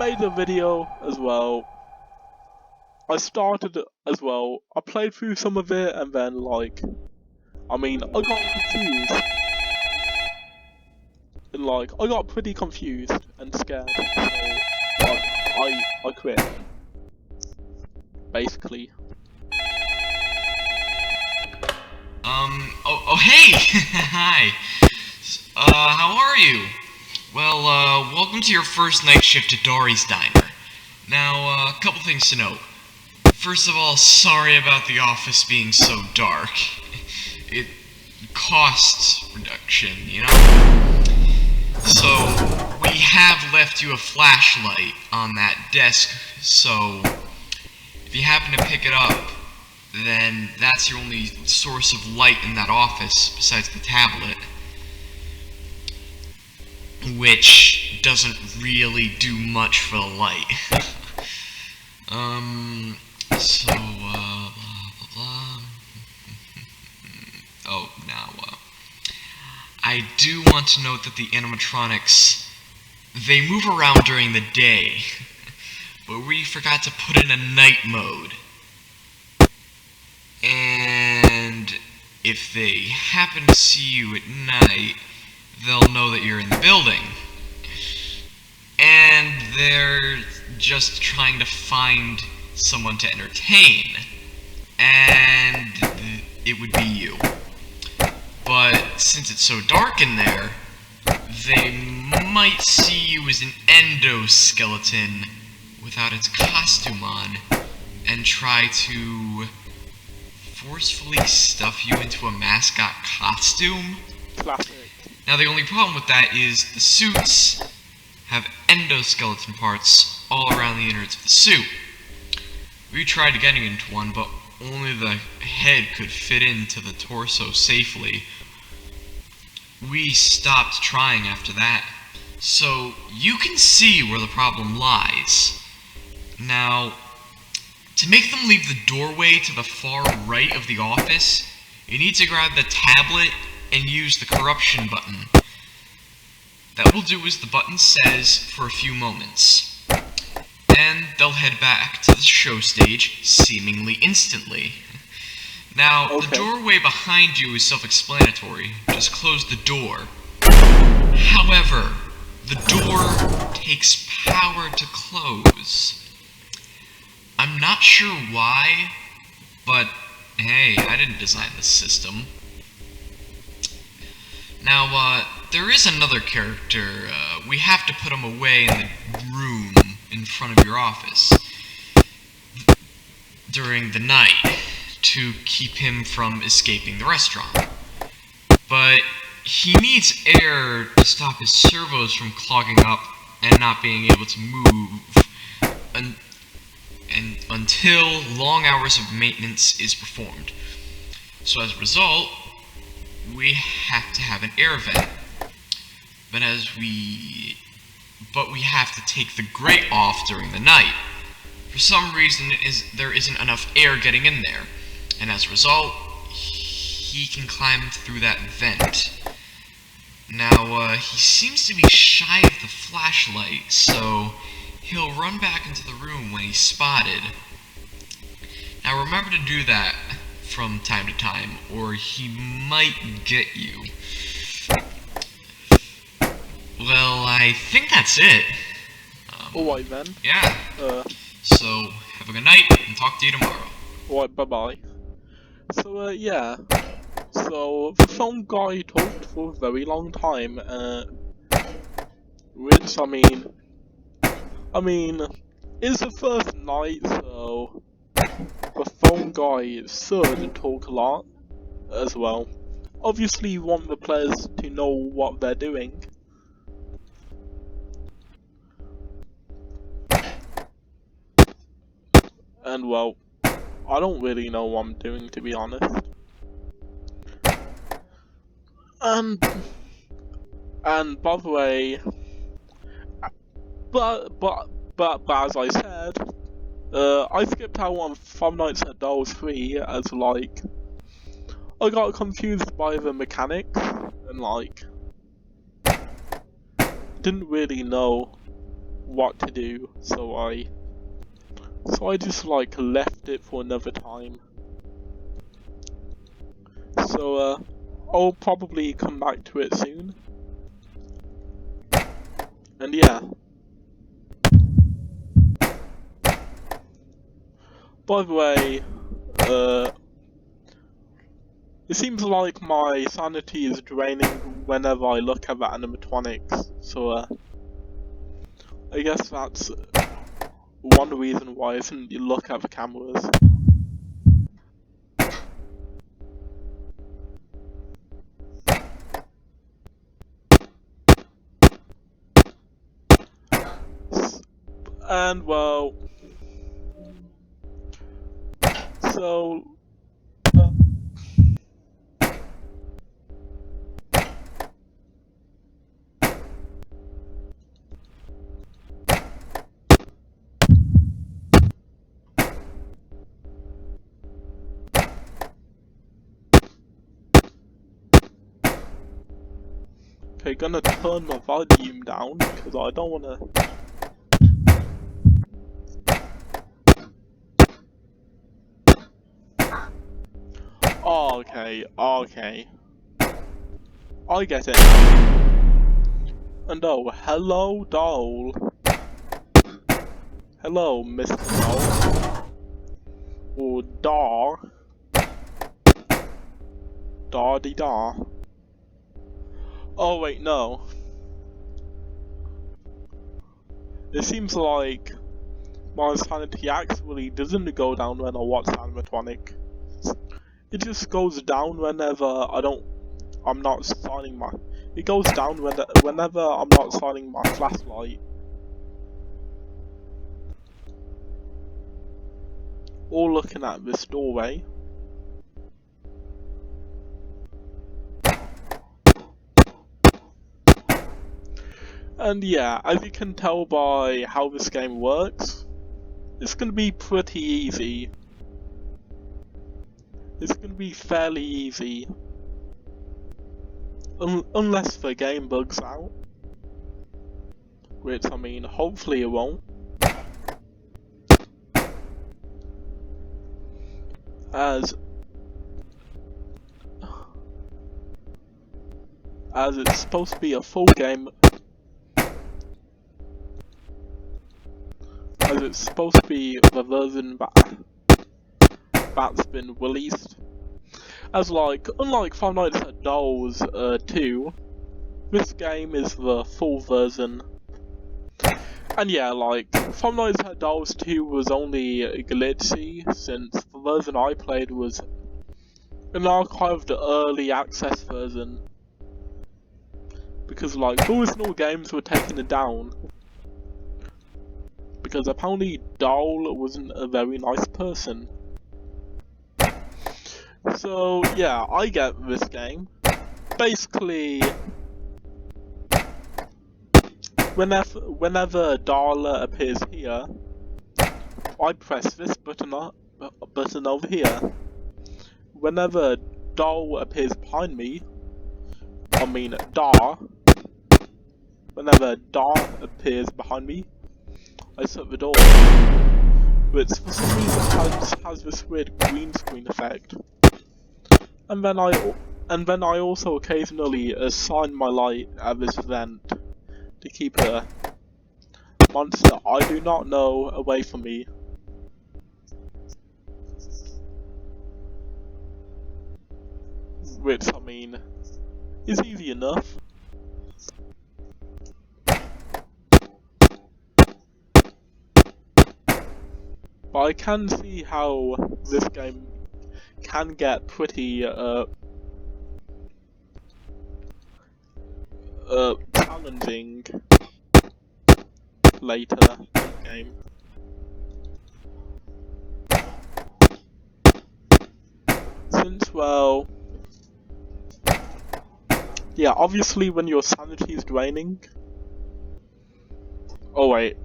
made a video as well. I started it as well. I played through some of it and then like, I got confused. And like, I got pretty confused and scared. So I quit. Basically. Oh, hey! Hi. How are you? Well, welcome to your first night shift at Darle's Diner. Now, a couple things to note. First of all, sorry about the office being so dark. It costs reduction, you know? So, we have left you a flashlight on that desk, so if you happen to pick it up, then that's your only source of light in that office, besides the tablet. Which doesn't really do much for the light. So, blah, blah, blah. Oh, now, I do want to note that the animatronics, they move around during the day, but we forgot to put in a night mode. And if they happen to see you at night, they'll know that you're in the building. And they're just trying to find someone to entertain. And it would be you. But since it's so dark in there, they might see you as an endoskeleton without its costume on and try to forcefully stuff you into a mascot costume. Classic. Now the only problem with that is the suits have endoskeleton parts all around the innards of the suit. We tried getting into one, but only the head could fit into the torso safely. We stopped trying after that. So you can see where the problem lies. Now, to make them leave the doorway to the far right of the office, you need to grab the tablet and use the corruption button. That will do as the button says for a few moments. And they'll head back to the show stage seemingly instantly. Now, okay. The doorway behind you is self-explanatory. Just close the door. However, the door takes power to close. I'm not sure why, but hey, I didn't design this system. Now, there is another character. We have to put him away in the room in front of your office during the night to keep him from escaping the restaurant. But he needs air to stop his servos from clogging up and not being able to move and until long hours of maintenance is performed. So as a result, we have to have an air vent. But we have to take the grate off during the night. For some reason, there isn't enough air getting in there, and as a result, he can climb through that vent. Now, he seems to be shy of the flashlight, so he'll run back into the room when he's spotted. Now remember to do that from time to time, or he might get you. Well, I think that's it. Alright then. Yeah. So, have a good night, and talk to you tomorrow. Alright, bye-bye. So, yeah. So, the phone guy talked for a very long time, which, it's the first night, so the phone guy should talk a lot as well. Obviously, you want the players to know what they're doing. And well, I don't really know what I'm doing, to be honest. And by the way, but as I said, I skipped out on Five Nights at Darle 3 as like I got confused by the mechanics and like didn't really know what to do, so I just like left it for another time. So I'll probably come back to it soon. And yeah. By the way, it seems like my sanity is draining whenever I look at the animatronics, so I guess that's one reason why I shouldn't look at the cameras. And well, so okay, gonna turn my volume down because I don't wanna. Oh, okay, okay. I get it. And oh, hello, Darl. Hello, Mr. Darl. Or Dar. Dar-de-dar. Oh wait, no. It seems like my sanity actually doesn't go down when I watch animatronic. It just goes down whenever I'm not signing my. It goes down whenever I'm not signing my flashlight. Or looking at this doorway. And yeah, as you can tell by how this game works, it's gonna be pretty easy. It's gonna be fairly easy. Unless the game bugs out. Which, I mean, hopefully it won't. As it's supposed to be a full game. As it's supposed to be the version that's been released. As like, unlike Five Nights at Darle's 2, this game is the full version. And yeah, like, Five Nights at Darle's 2 was only glitchy, since the version I played was an archived early access version. Because like, the original games were taken down. Because apparently Darl wasn't a very nice person. So yeah, I get this game. Basically, whenever Darle appears here, I press this button over here. Whenever Darl appears behind me, whenever Dar appears behind me, I shut the door, which for some reason has this weird green screen effect. And then I also occasionally assign my light at this vent to keep a monster I do not know away from me. Which, I mean, is easy enough. But I can see how this game can get pretty challenging later in the game. Since, well, yeah, obviously when your sanity is draining. Oh wait,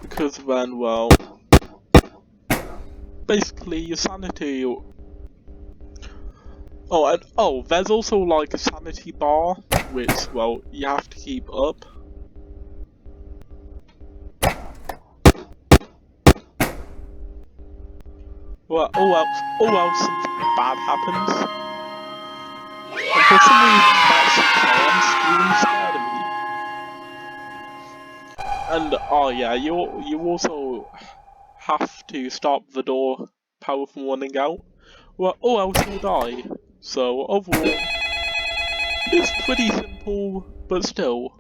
because then, well, basically your sanity. Oh, and oh, there's also like a sanity bar, which, well, you have to keep up. Well, all else something bad happens. And for some reason that 6 a.m. scream scared me. And oh yeah, you also have to stop the door power from running out. Well, or else you'll die. So overall, it's pretty simple, but still,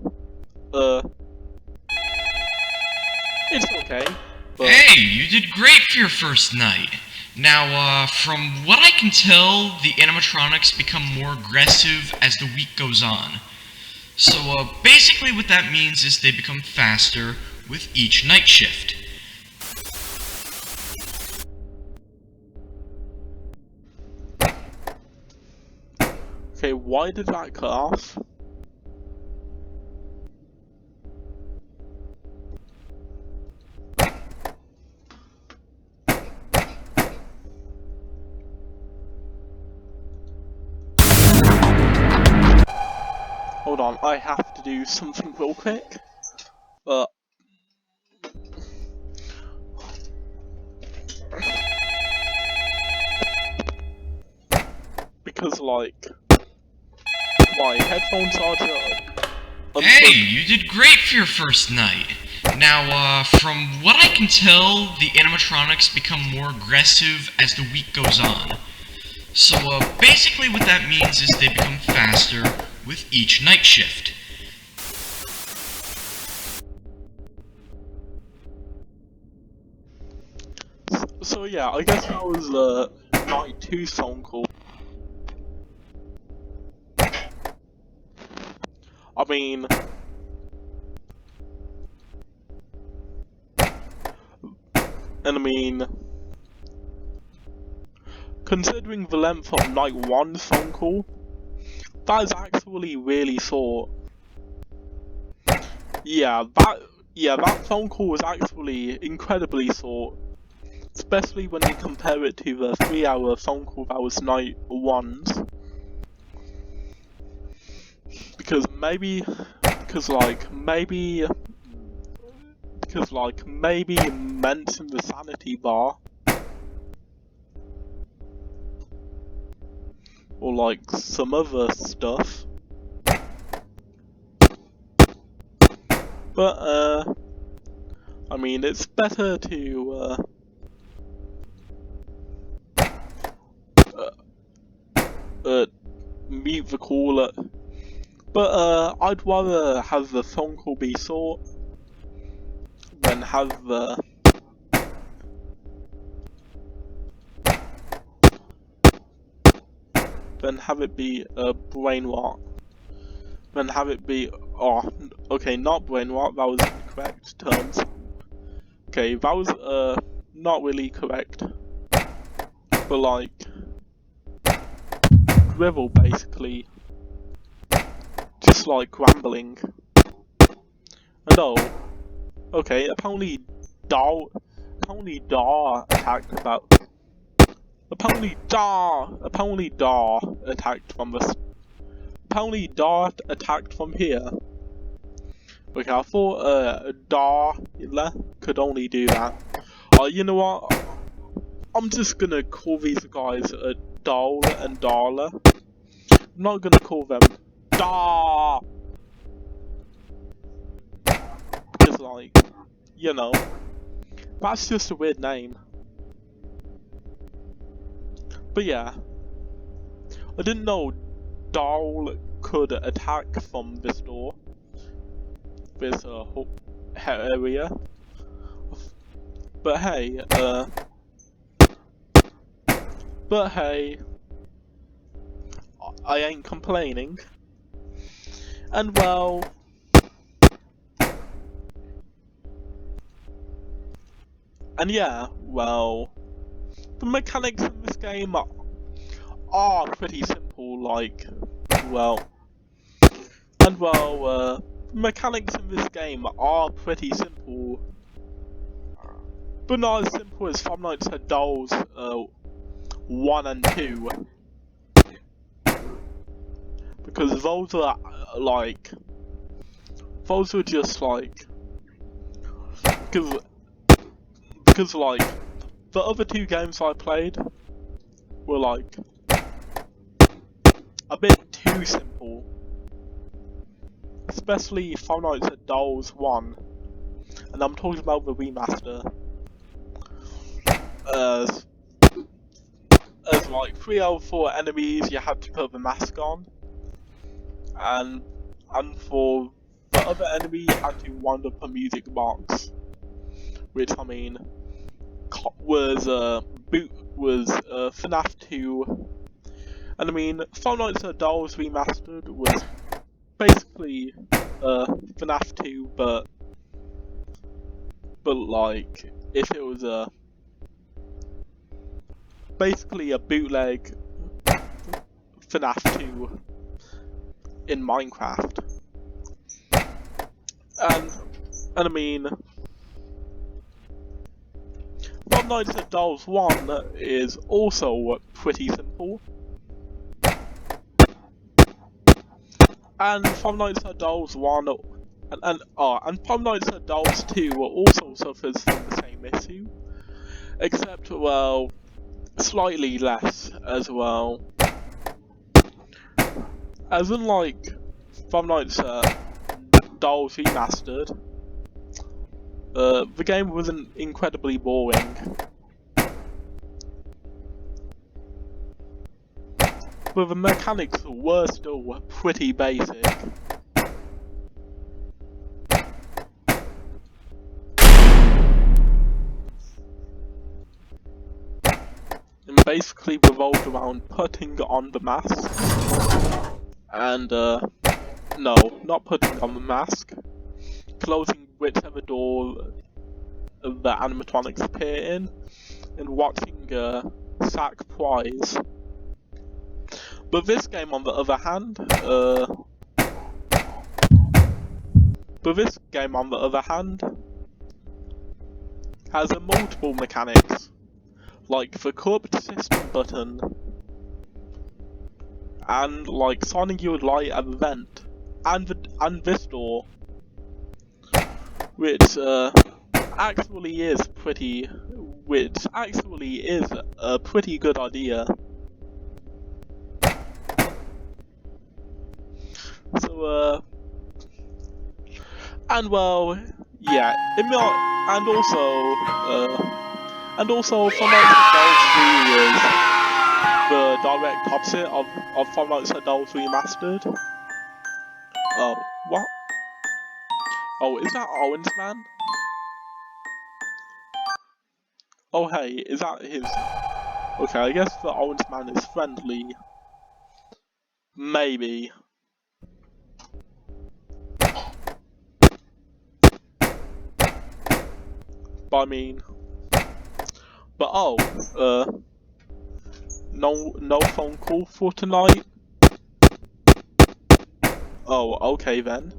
it's okay. But Hey, you did great for your first night. Now, from what I can tell, the animatronics become more aggressive as the week goes on. So, basically what that means is they become faster with each night shift. okay, why did that cut off? Hold on, I have to do something real quick. Because like my headphone charger. Hey, you did great for your first night. Now, from what I can tell, the animatronics become more aggressive as the week goes on. So, basically what that means is they become faster with each night shift. So yeah, I guess that was night 2 phone call. I mean, considering the length of night 1's phone call, that is actually really short. Yeah, that phone call was actually incredibly short, especially when you compare it to the 3-hour phone call that was night 1's. Because maybe mention the sanity bar, or like some other stuff. But I mean, it's better to mute the caller. But I'd rather have the phone call be short than have the it be brain rot. Then have it be okay, not brain rot. That was incorrect terms. Okay, that was not really correct. But like drivel basically, just like rambling. And oh, okay, apparently Darl attacked about. Apparently Darl attacked from the. Apparently Darl attacked from here. Okay, I thought Darle could only do that. You know what? I'm just gonna call these guys Darl and Darla. I'm not gonna call them Dar, because like, you know, that's just a weird name. But yeah, I didn't know Darl could attack from this door, this whole area. But hey, I ain't complaining. And well, and yeah, well, the mechanics in this game are pretty simple, like, well, and well, the mechanics in this game are pretty simple, but not as simple as Five Nights at Darl's 1 and 2, because those are like, those are just like, because like, the other two games I played were like a bit too simple. Especially Five Nights at Darl's 1. And I'm talking about the remaster. As like 3 out of 4 enemies you had to put the mask on. And for the other enemy you had to wind up a music box. Which I mean was FNAF 2. And I mean Five Nights at Darl's Remastered was basically FNAF 2 but like if it was basically a bootleg FNAF 2 in Minecraft. And I mean Five Nights at Darl's 1 is also pretty simple. And Five Nights at Darl's 1 and Five Nights at Darl's 2 also suffers from the same issue. Except, well, slightly less as well. As unlike Five Nights at Darl's Remastered, the game wasn't incredibly boring. But the mechanics were still pretty basic. And basically revolved around putting on the mask. And, no, not putting on the mask. Closing whichever door the animatronics appear in. And watching, sack prize. But this game, on the other hand, has multiple mechanics, like the corrupt system button, and like signing your light at the vent, and this door, which actually is a pretty good idea. So, and well, yeah, and also Five Nights at Darl's 3 was the direct opposite of Five Nights at Darl's Remastered. Oh, what? Oh, is that Owen's man? Oh hey, is that his? Okay, I guess the Owen's man is friendly. Maybe. I mean, but no phone call for tonight. Oh, okay then.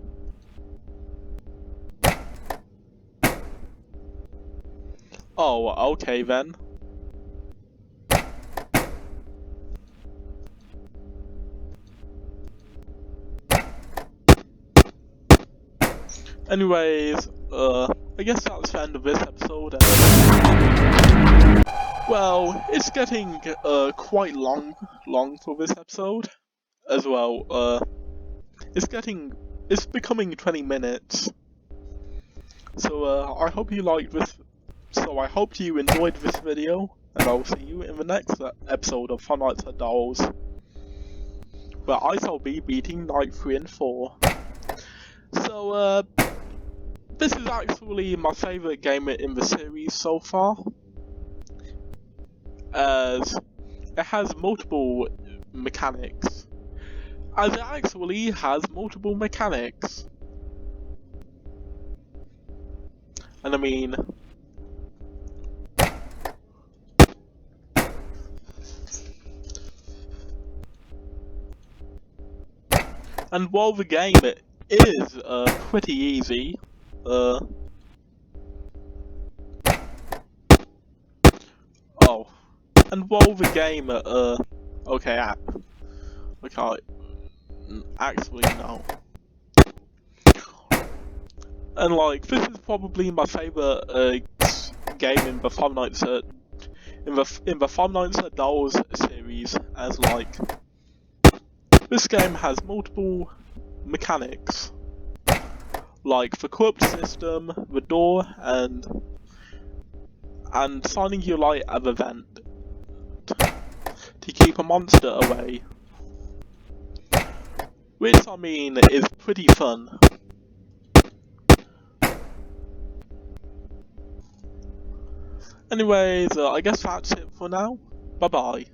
Oh, okay then. Anyways, I guess that's the end of this episode. Well, it's getting quite long for this episode as well. It's becoming 20 minutes. So I hope you liked this. So I hope you enjoyed this video, and I'll see you in the next episode of Five Nights at Darl's, where I shall be beating Night 3 and 4. So this is actually my favourite game in the series so far, as it has multiple mechanics. And I mean, and while the game is pretty easy, and while the game okay, actually no. And like, this is probably my favourite game in the Five Nights at in the Five Nights at Darle's series, as like this game has multiple mechanics, like the corrupt system, the door, and signing your light at the vent to keep a monster away, which I mean is pretty fun. Anyways, I guess that's it for now. Bye bye.